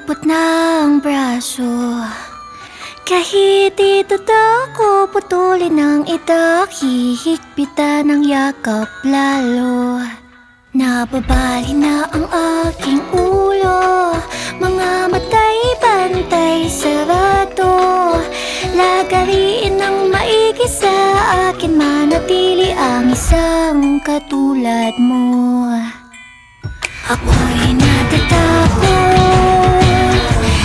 Malapot na ang braso, kahit itadako, putulin ang itak, hihigpitan ng yakap lalo. Nababali na ang aking ulo, mga matay bantay sarado. Lagariin ng maigi sa akin, manatili ang isang katulad mo. Ako'y natatakot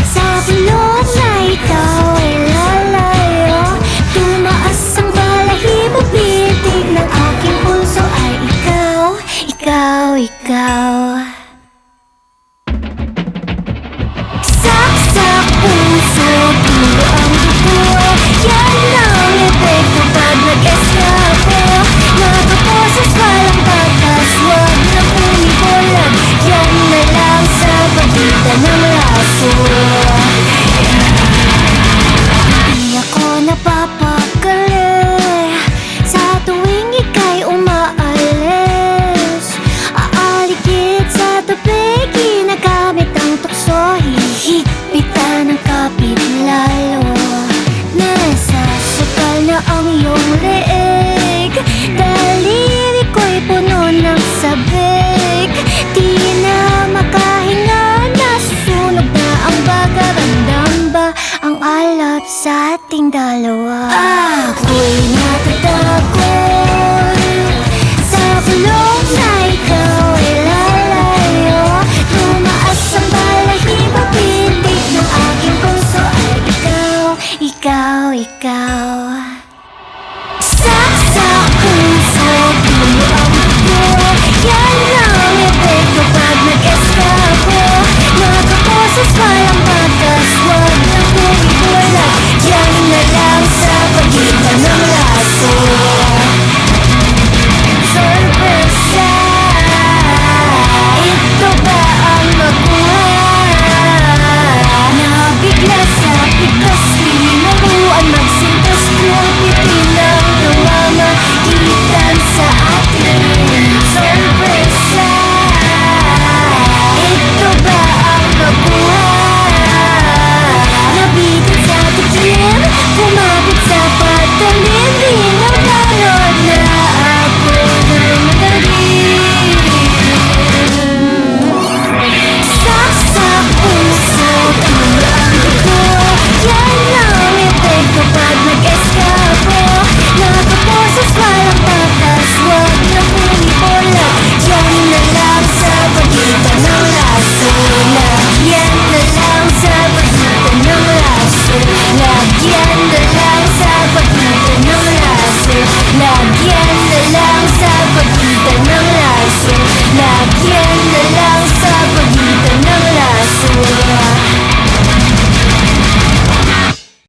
sa bulong na ikaw ay lalayo. Tumaas ang balahibo, pitig ng aking pulso ay ikaw, ikaw, ikaw. Saksak puso, tulo ang dugo, yan ang epekto pag nag-eskapo. Nakaposes walang batas, wag na pumibulag, yan na lang sa pagitan ng laso. Di ako napapakali sa tuwing ika'y umaalis. Aalikid sa tabi, ginagamit ang tukso, hihigpitan ng kapit lalo. Nasasakal na ang iyong leeg, daliri ko'y puno ng sabik. Di na makahinga, nasusunog na ang baga. Ramdam ba ang alap sa ating dalawa? Ako'y natatakot sa bulong na ikaw ay lalayo. Tumaas ang balahibo, pitig ng aking puso ay ikaw, ikaw, ikaw. Saksak puso, tulo ang dugo, yan ang epekto pag nag-eskapo. Nakaposes walang